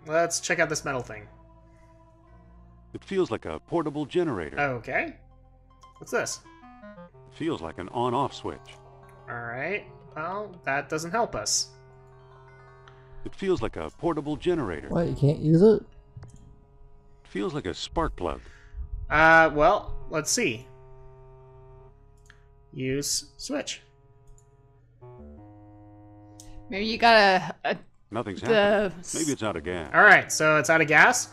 let's check out this metal thing. It feels like a portable generator. Okay. What's this? It feels like an on-off switch. Alright. Well, that doesn't help us. It feels like a portable generator. What, you can't use it? It feels like a spark plug. Well, let's see. Use switch. Maybe you got Nothing's happening. Maybe it's out of gas. Alright, so it's out of gas.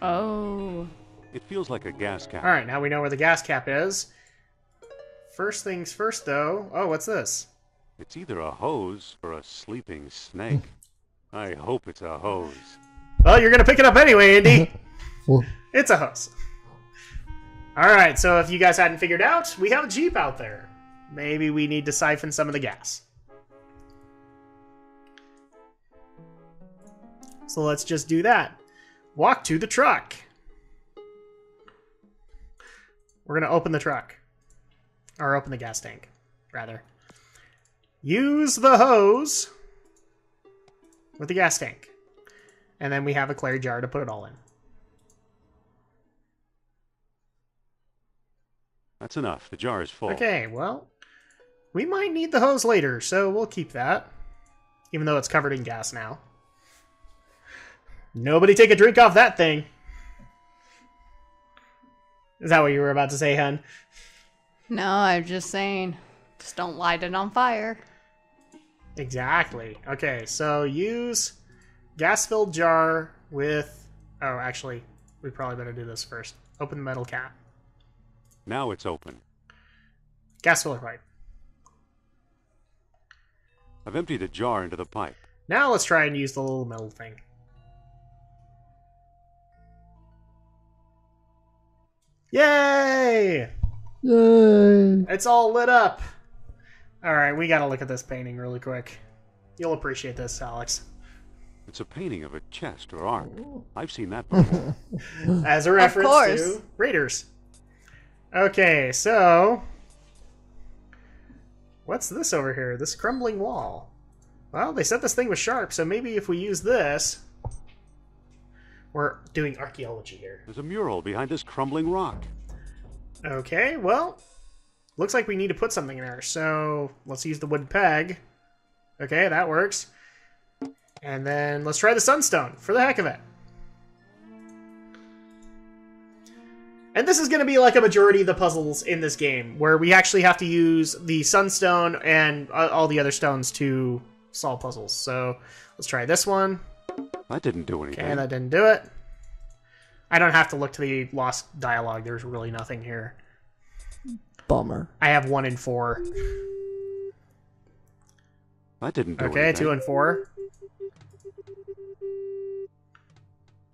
Oh. It feels like a gas cap. Alright, now we know where the gas cap is. First things first, though. Oh, what's this? It's either a hose or a sleeping snake. I hope it's a hose. Well, you're gonna pick it up anyway, Andy. Well, It's a hose. Alright, so if you guys hadn't figured out, we have a Jeep out there. Maybe we need to siphon some of the gas. So let's just do that. Walk to the truck. We're going to open the truck. Or open the gas tank, rather. Use the hose with the gas tank. And then we have a clay jar to put it all in. That's enough. The jar is full. Okay, well, we might need the hose later, so we'll keep that. Even though it's covered in gas now. Nobody take a drink off that thing. Is that what you were about to say, hun? No, I'm just saying. Just don't light it on fire. Exactly. Okay, so use gas-filled jar with... Oh, actually, we probably better do this first. Open the metal cap. Now it's open. Gas filler pipe. I've emptied a jar into the pipe. Now let's try and use the little metal thing. Yay! yay! It's all lit up. Alright, we gotta look at this painting really quick. You'll appreciate this, Alex. It's a painting of a chest or ark. I've seen that before. As a reference course. to Raiders. Okay, so... What's this over here? This crumbling wall. Well, they said this thing was sharp, so maybe if we use this... We're doing archaeology here. There's a mural behind this crumbling rock. Okay, well... Looks like we need to put something in there, so let's use the wood peg. Okay, that works. And then let's try the sunstone, for the heck of it. And this is going to be like a majority of the puzzles in this game, where we actually have to use the sunstone and all the other stones to solve puzzles. So let's try this one. That didn't do anything. Okay, that didn't do it. I don't have to look to the lost dialogue. There's really nothing here. Bummer. I have 1 and 4. That didn't do Okay, anything. 2 and 4.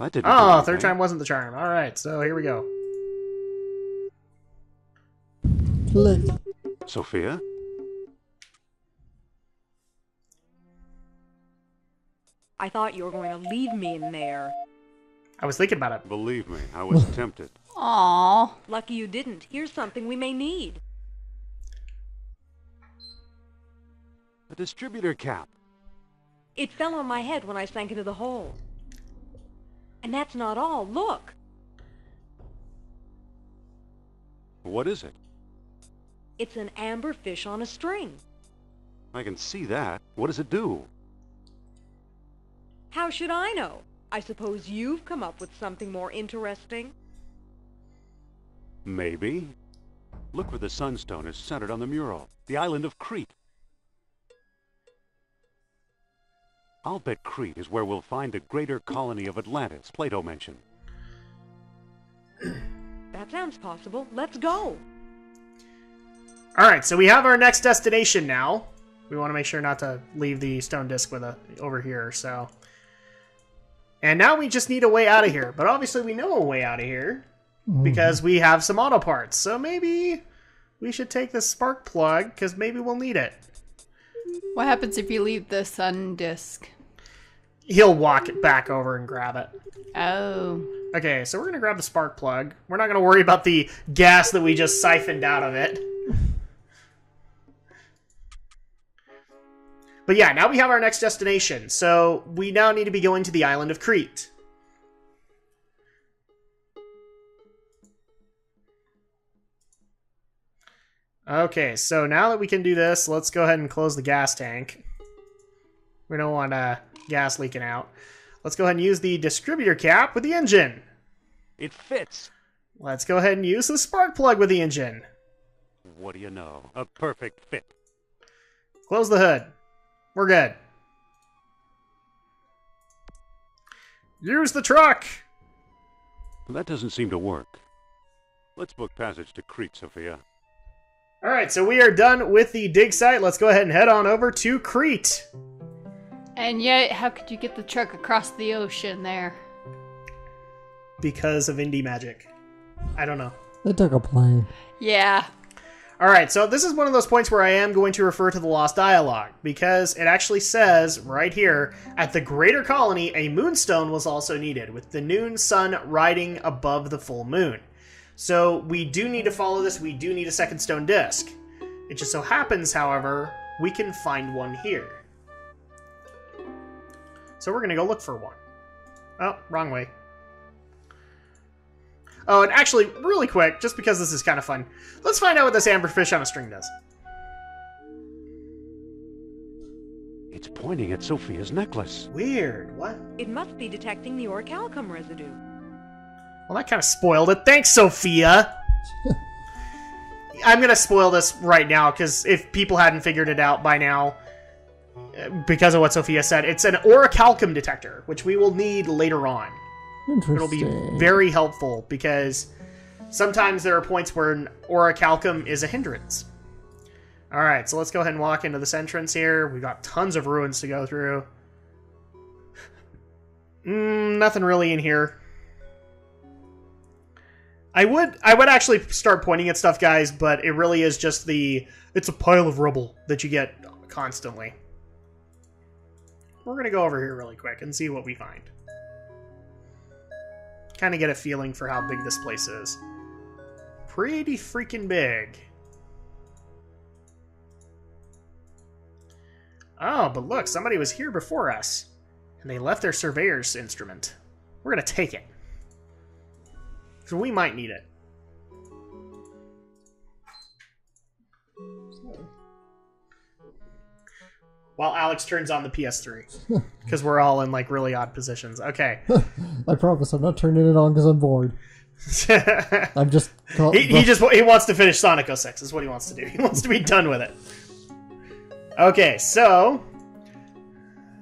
That didn't do Oh, anything. third time wasn't the charm. All right, so here we go. Click. Sophia? I thought you were going to leave me in there. I was thinking about it. Believe me, I was tempted. Aww. Lucky you didn't. Here's something we may need. A distributor cap. It fell on my head when I sank into the hole. And that's not all. Look! What is it? It's an amber fish on a string. I can see that. What does it do? How should I know? I suppose you've come up with something more interesting. Maybe. Look where the sunstone is centered on the mural. The island of Crete. I'll bet Crete is where we'll find the greater colony of Atlantis Plato mentioned. That sounds possible. Let's go. All right, so we have our next destination now. We want to make sure not to leave the stone disc with over here, so... And now we just need a way out of here. But obviously we know a way out of here because we have some auto parts. So maybe we should take the spark plug because maybe we'll need it. What happens if you leave the sun disk? He'll walk it back over and grab it. Oh. Okay, so we're going to grab the spark plug. We're not going to worry about the gas that we just siphoned out of it. But yeah, now we have our next destination. So we now need to be going to the island of Crete. Okay, so now that we can do this, let's go ahead and close the gas tank. We don't want gas leaking out. Let's go ahead and use the distributor cap with the engine. It fits. Let's go ahead and use the spark plug with the engine. What do you know? A perfect fit. Close the hood. We're good. Use the truck! That doesn't seem to work. Let's book passage to Crete, Sophia. Alright, so we are done with the dig site. Let's go ahead and head on over to Crete. And yet, how could you get the truck across the ocean there? Because of indie magic. I don't know. They took a plane. Yeah. Alright, so this is one of those points where I am going to refer to the Lost Dialogue, because it actually says, right here, at the Greater Colony, a moonstone was also needed, with the noon sun riding above the full moon. So we do need to follow this, we do need a second stone disc. It just so happens, however, we can find one here. So we're going to go look for one. Oh, wrong way. Oh, and actually, really quick, just because this is kind of fun, let's find out what this amberfish on a string does. It's pointing at Sophia's necklace. Weird. What? It must be detecting the orichalcum residue. Well, that kind of spoiled it. Thanks, Sophia! I'm going to spoil this right now, because if people hadn't figured it out by now, because of what Sophia said, it's an orichalcum detector, which we will need later on. It'll be Interesting. very helpful, because sometimes there are points where an orichalcum is a hindrance. Alright, so let's go ahead and walk into this entrance here. We've got tons of ruins to go through. Nothing really in here. I would actually start pointing at stuff, guys, but it really is just it's a pile of rubble that you get constantly. We're going to go over here really quick and see what we find. Kind of get a feeling for how big this place is. Pretty freaking big. Oh, but look, somebody was here before us, and they left their surveyor's instrument. We're going to take it. So we might need it. While Alex turns on the PS3. Because we're all in, like, really odd positions. Okay. I promise I'm not turning it on because I'm bored. I'm just... He wants to finish Sonic 06 is what he wants to do. He wants to be done with it. Okay, so...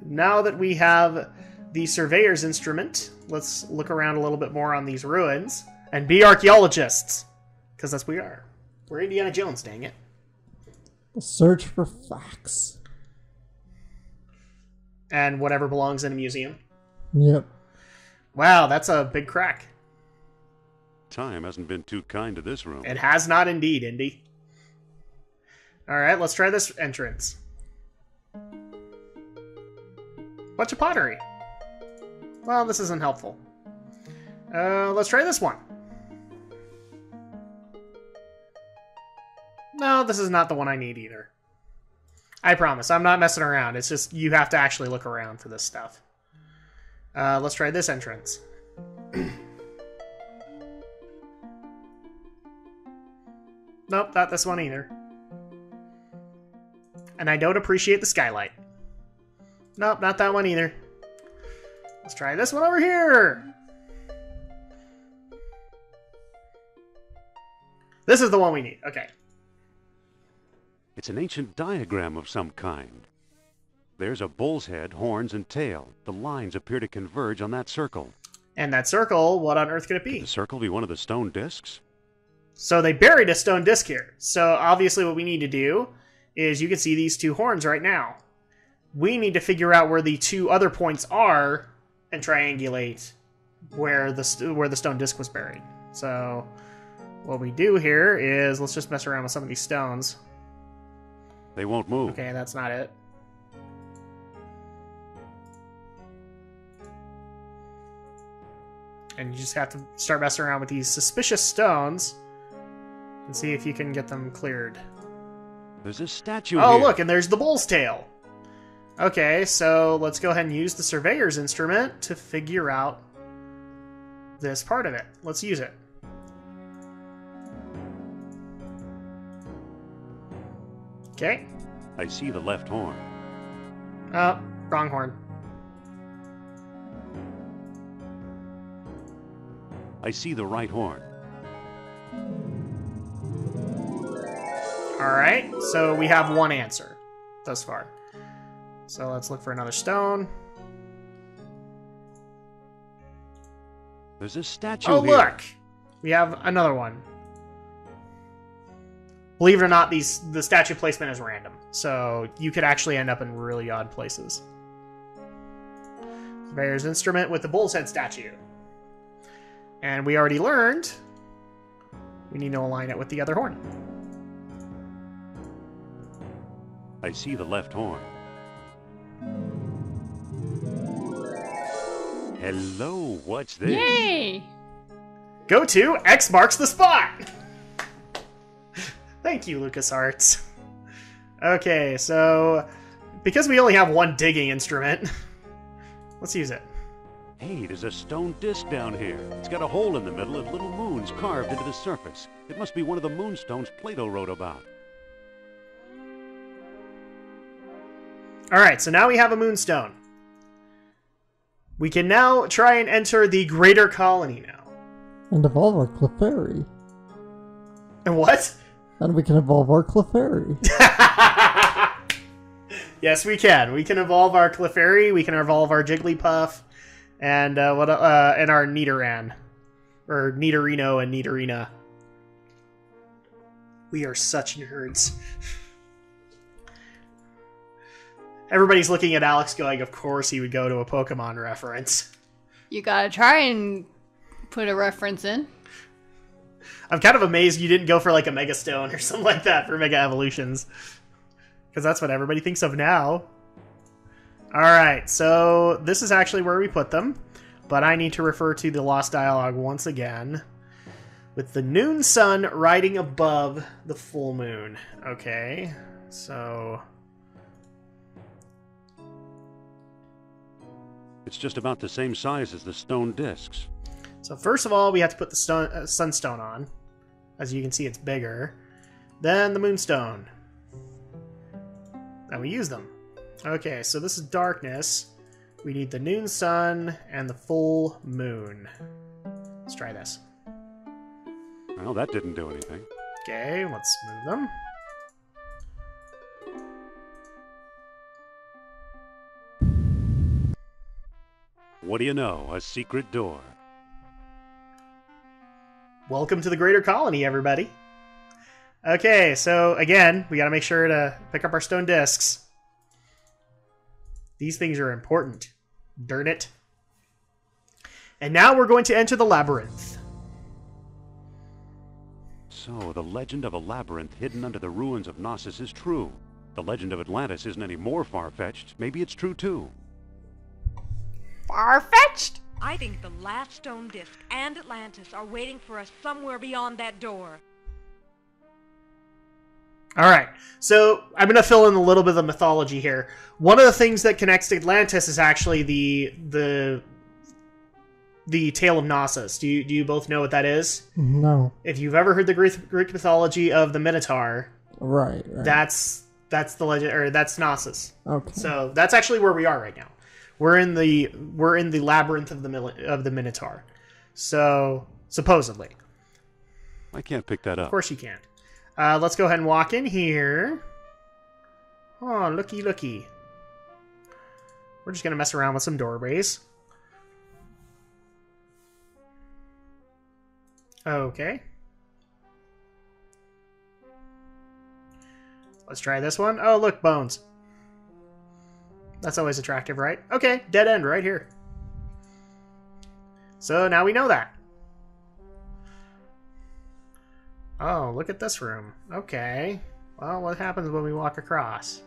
now that we have the surveyor's instrument, let's look around a little bit more on these ruins. And be archaeologists. Because that's what we are. We're Indiana Jones, dang it. Search for facts. And whatever belongs in a museum. Yep. Wow, that's a big crack. Time hasn't been too kind to this room. It has not indeed, Indy. Alright, let's try this entrance. Bunch of pottery. Well, this isn't helpful. Let's try this one. No, this is not the one I need either. I promise, I'm not messing around. It's just, you have to actually look around for this stuff. Let's try this entrance. Nope, not this one either. And I don't appreciate the skylight. Nope, not that one either. Let's try this one over here. This is the one we need. Okay. It's an ancient diagram of some kind. There's a bull's head, horns, and tail. The lines appear to converge on that circle. And that circle, what on earth could it be? Could the circle be one of the stone discs? So they buried a stone disc here. So obviously what we need to do is, you can see these two horns right now. We need to figure out where the two other points are and triangulate where the stone disc was buried. So what we do here is, let's just mess around with some of these stones. They won't move. Okay, that's not it. And you just have to start messing around with these suspicious stones and see if you can get them cleared. There's a statue Oh, here. look, and there's the bull's tail. Okay, so let's go ahead and use the surveyor's instrument to figure out this part of it. Let's use it. Okay. I see the left horn. Oh, wrong horn. I see the right horn. Alright, so we have one answer thus far. So let's look for another stone. There's a statue Oh, here. look! We have another one. Believe it or not, the statue placement is random. So you could actually end up in really odd places. Surveyor's instrument with the bull's head statue. And we already learned we need to align it with the other horn. I see the left horn. Hello, what's this? Yay! Go to X marks the spot! Thank you, LucasArts. Okay, so because we only have one digging instrument, let's use it. Hey, there's a stone disc down here. It's got a hole in the middle and little moons carved into the surface. It must be one of the moonstones Plato wrote about. Alright, so now we have a moonstone. We can now try and enter the greater colony now. And evolve our Clefairy. And what? And we can evolve our Clefairy. Yes, we can. We can evolve our Clefairy, we can evolve our Jigglypuff, and and our Nidoran. Or Nidorino and Nidorina. We are such nerds. Everybody's looking at Alex going, of course he would go to a Pokemon reference. You gotta try and put a reference in. I'm kind of amazed you didn't go for like a Mega Stone or something like that for Mega Evolutions. Because that's what everybody thinks of now. Alright, so this is actually where we put them. But I need to refer to the Lost Dialogue once again. With the noon sun riding above the full moon. Okay, so... It's just about the same size as the stone discs. So first of all, we have to put the sunstone on. As you can see, it's bigger. Then the moonstone. Then we use them. Okay, so this is darkness. We need the noon sun and the full moon. Let's try this. Well, that didn't do anything. Okay, let's move them. What do you know? A secret door. Welcome to the greater colony, everybody. Okay, so again, we gotta make sure to pick up our stone discs. These things are important. Darn it. And now we're going to enter the labyrinth. So, the legend of a labyrinth hidden under the ruins of Knossos is true. The legend of Atlantis isn't any more far-fetched. Maybe it's true, too. Far-fetched? I think the last stone disc and Atlantis are waiting for us somewhere beyond that door. Alright, so I'm going to fill in a little bit of the mythology here. One of the things that connects to Atlantis is actually the Tale of Knossos. Do you both know what that is? No. If you've ever heard the Greek mythology of the Minotaur, Right. that's the legend, or that's Knossos. Okay. So that's actually where we are right now. We're in the labyrinth of the Minotaur. So supposedly, I can't pick that of up. course you can't. Let's go ahead and walk in here. Oh, looky. We're just gonna mess around with some doorways. Okay. Let's try this one. Oh, look, bones. That's always attractive, right? Okay, dead end right here. So now we know that. Oh, look at this room. Okay. Well, what happens when we walk across?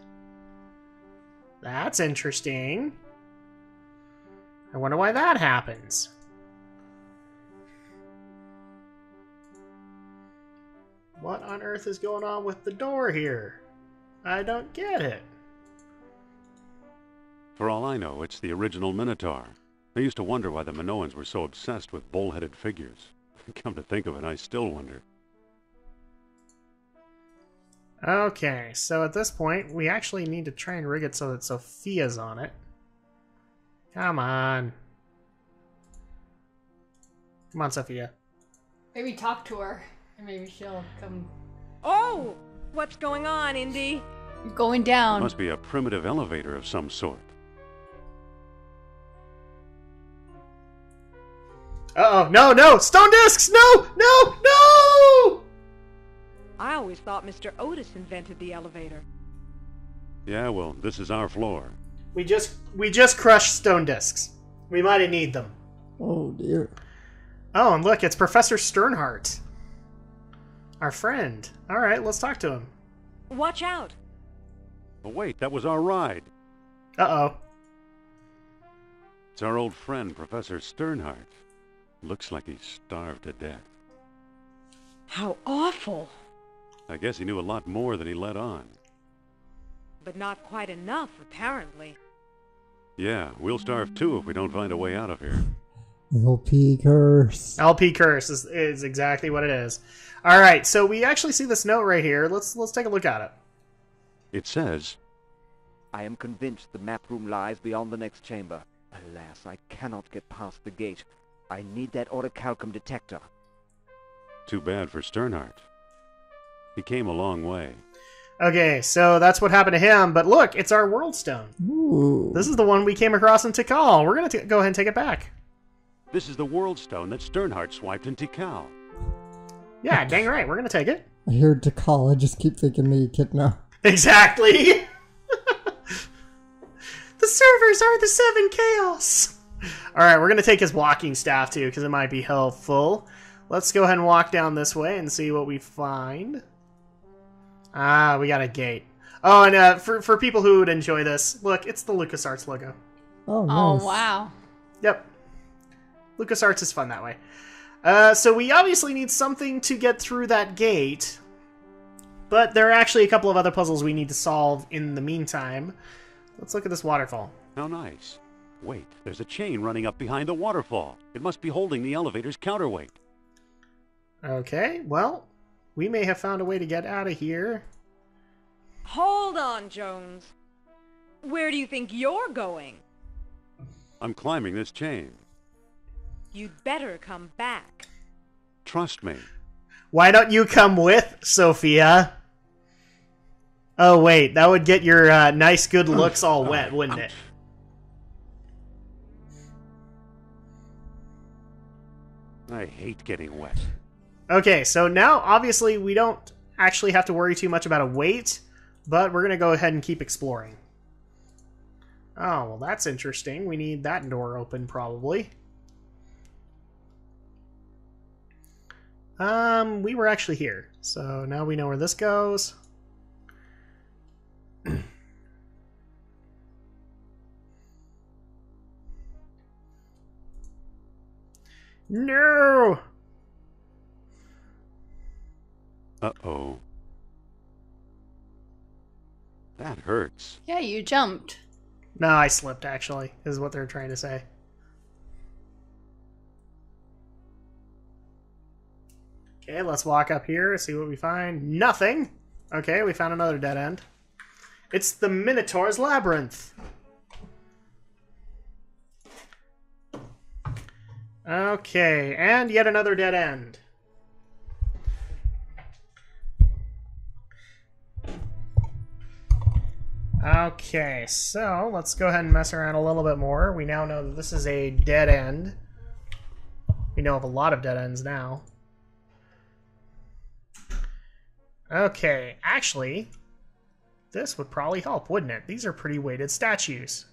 That's interesting. I wonder why that happens. What on earth is going on with the door here? I don't get it. For all I know, it's the original Minotaur. I used to wonder why the Minoans were so obsessed with bull-headed figures. Come to think of it, I still wonder. Okay, so at this point, we actually need to try and rig it so that Sophia's on it. Come on. Come on, Sophia. Maybe talk to her, and maybe she'll come. Oh! What's going on, Indy? You're going down. Must be a primitive elevator of some sort. Uh-oh, no, no! Stone discs! No! No! No! I always thought Mr. Otis invented the elevator. Yeah, well, this is our floor. We just crushed stone discs. We might have need them. Oh dear. Oh, and look, it's Professor Sternhardt. Our friend. Alright, let's talk to him. Watch out! Oh, wait, that was our ride. Uh-oh. It's our old friend, Professor Sternhardt. Looks like he's starved to death. How awful! I guess he knew a lot more than he let on. But not quite enough, apparently. Yeah, we'll starve too if we don't find a way out of here. LP curse. LP curse is exactly what it is. Alright, so we actually see this note right here. Let's take a look at it. It says, I am convinced the map room lies beyond the next chamber. Alas, I cannot get past the gate. I need that orichalcum detector. too bad for Sternhardt. He came a long way. Okay, so that's what happened to him, but look, it's our world stone. Ooh. This is the one we came across in Tikal. We're going to go ahead and take it back. This is the world stone that Sternhardt swiped in Tikal. Yeah, dang right, we're going to take it. I hear Dekal, I just keep thinking the Echidna. Exactly! The servers are the seven chaos! Alright, we're going to take his walking staff too, because it might be helpful. Let's go ahead and walk down this way and see what we find. Ah, we got a gate. Oh, and for people who would enjoy this, look, it's the LucasArts logo. Oh, nice. Oh, wow. Yep. LucasArts is fun that way. So we obviously need something to get through that gate, but there are actually a couple of other puzzles we need to solve in the meantime. Let's look at this waterfall. How nice. Wait, there's a chain running up behind the waterfall. It must be holding the elevator's counterweight. Okay, well, we may have found a way to get out of here. Hold on, Jones. Where do you think you're going? I'm climbing this chain. You'd better come back. Trust me. Why don't you come with, Sophia? Oh, wait, that would get your nice good looks all wet, wouldn't it? I hate getting wet. Okay, so now, obviously, we don't actually have to worry too much about a weight, but we're going to go ahead and keep exploring. Oh, well, that's interesting. We need that door open, probably. We were actually here, so now we know where this goes. No! Uh-oh. That hurts. Yeah, you jumped. No, I slipped, actually, is what they're trying to say. Okay, let's walk up here, see what we find. Nothing! Okay, we found another dead end. It's the Minotaur's labyrinth. Okay, and yet another dead end. Okay, so let's go ahead and mess around a little bit more. We now know that this is a dead end. We know of a lot of dead ends now. Okay, actually, this would probably help, wouldn't it? These are pretty weighted statues.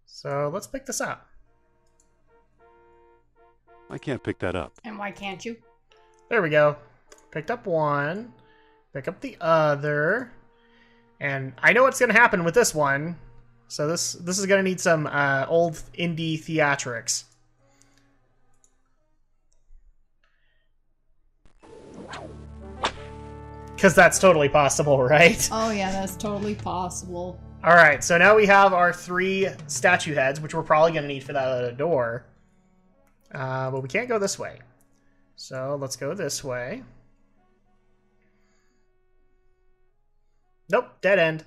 So let's pick this up. I can't pick that up. And why can't you? There we go. Picked up one. Pick up the other. And I know what's going to happen with this one. So this is going to need some old indie theatrics. Because that's totally possible, right? Oh, yeah, that's totally possible. Alright, so now we have our 3 statue heads, which we're probably going to need for that other door. But we can't go this way. So let's go this way. Nope, dead end.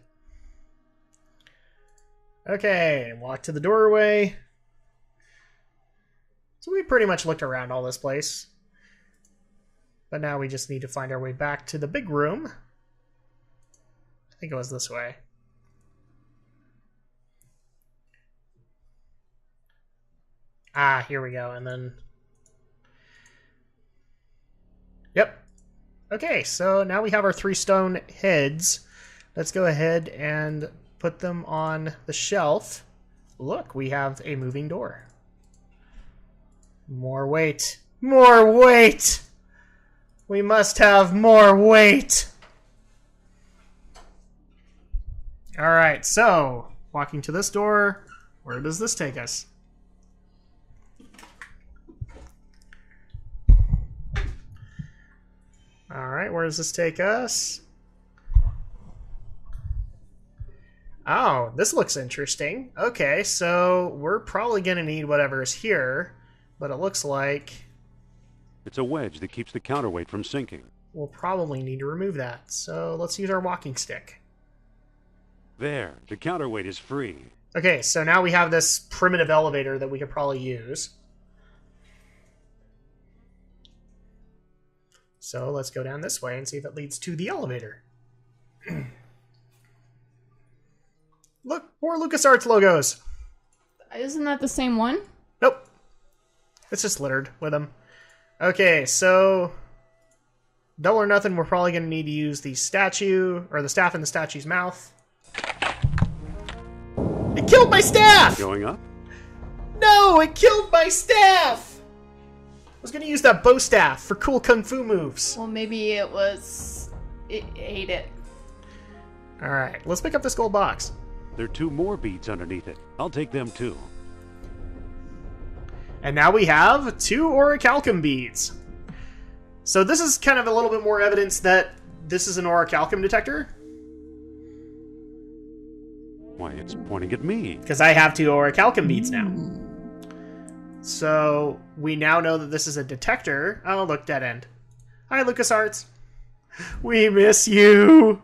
Okay, walk to the doorway. So we pretty much looked around all this place. But now we just need to find our way back to the big room. I think it was this way. Ah, here we go, and then... Yep. Okay, so now we have our 3 stone heads. Let's go ahead and put them on the shelf. Look, we have a moving door. More weight. More weight! We must have more weight! Alright, so, walking to this door, where does this take us? Alright, where does this take us? Oh, this looks interesting. Okay, so we're probably going to need whatever's here, but it looks like... It's a wedge that keeps the counterweight from sinking. We'll probably need to remove that, so let's use our walking stick. There, the counterweight is free. Okay, so now we have this primitive elevator that we could probably use. So let's go down this way and see if it leads to the elevator. Look, more LucasArts logos. Isn't that the same one? Nope. It's just littered with them. Okay, so... Double or nothing, we're probably going to need to use the statue, or the staff in the statue's mouth. It killed my staff! Going up? No, it killed my staff! I was going to use that bow staff for cool kung fu moves. Well, maybe it was... It ate it. Alright, let's pick up this gold box. There are 2 more beads underneath it. I'll take them too. And now we have 2 orichalcum beads. So this is kind of a little bit more evidence that this is an orichalcum detector. Why, it's pointing at me. Because I have 2 orichalcum beads now. So we now know that this is a detector. Oh, look, dead end. Hi, LucasArts. We miss you.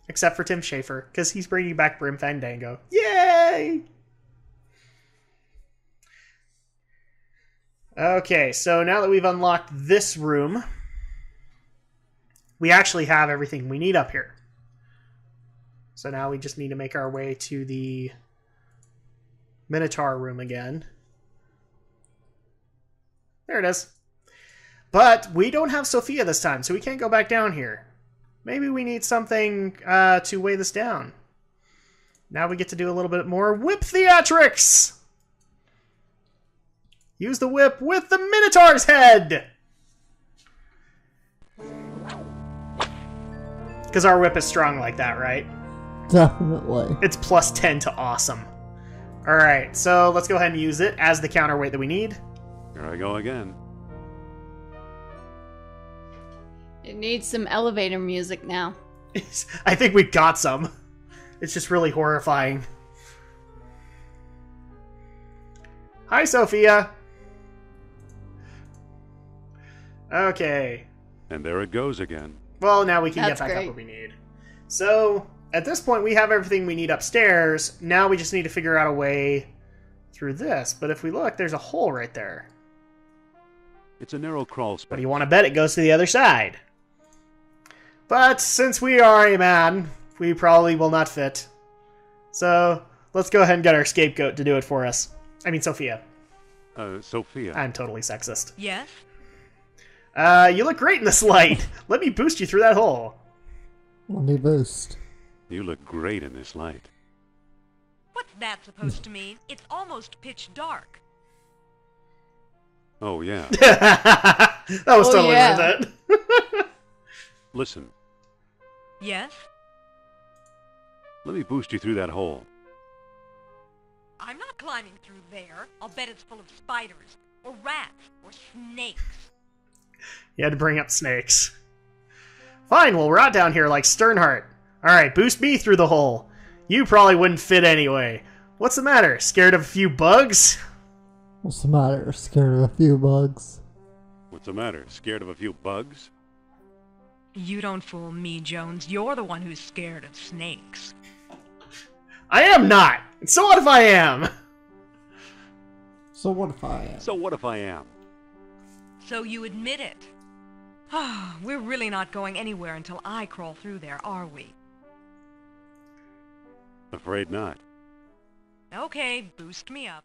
Except for Tim Schafer, because he's bringing back Brim Fandango. Yay! Okay, so now that we've unlocked this room, we actually have everything we need up here. So now we just need to make our way to the Minotaur room again. There it is. But we don't have Sophia this time, so we can't go back down here. Maybe we need something to weigh this down. Now we get to do a little bit more whip theatrics! Use the whip with the Minotaur's head! Because our whip is strong like that, right? Definitely. It's plus 10 to awesome. Alright, so let's go ahead and use it as the counterweight that we need. Here I go again. It needs some elevator music now. I think we got some. It's just really horrifying. Hi, Sophia. Okay. And there it goes again. Well, now we can That's get back great. up where we need. So, at this point, we have everything we need upstairs. Now we just need to figure out a way through this. But if we look, there's a hole right there. It's a narrow crawl But space. do you want to bet it goes to the other side? But since we are a man, we probably will not fit. So, let's go ahead and get our scapegoat to do it for us. I mean, Sophia. Sophia. I'm totally sexist. Yes? You look great in this light. Let me boost you through that hole. Let me boost. You look great in this light. What's that supposed to mean? It's almost pitch dark. Oh, yeah. That was Oh, totally yeah. worth it. Listen, Yes? let me boost you through that hole. I'm not climbing through there. I'll bet it's full of spiders, or rats, or snakes. You had to bring up snakes. Fine, we'll rot down here like Sternheart. Alright, boost me through the hole. You probably wouldn't fit anyway. What's the matter? Scared of a few bugs? What's the matter? Scared of a few bugs? What's the matter? Scared of a few bugs? You don't fool me, Jones. You're the one who's scared of snakes. I am not! So what if I am? So what if I am? So what if I am? So you admit it. We're really not going anywhere until I crawl through there, are we? Afraid not. Okay, boost me up.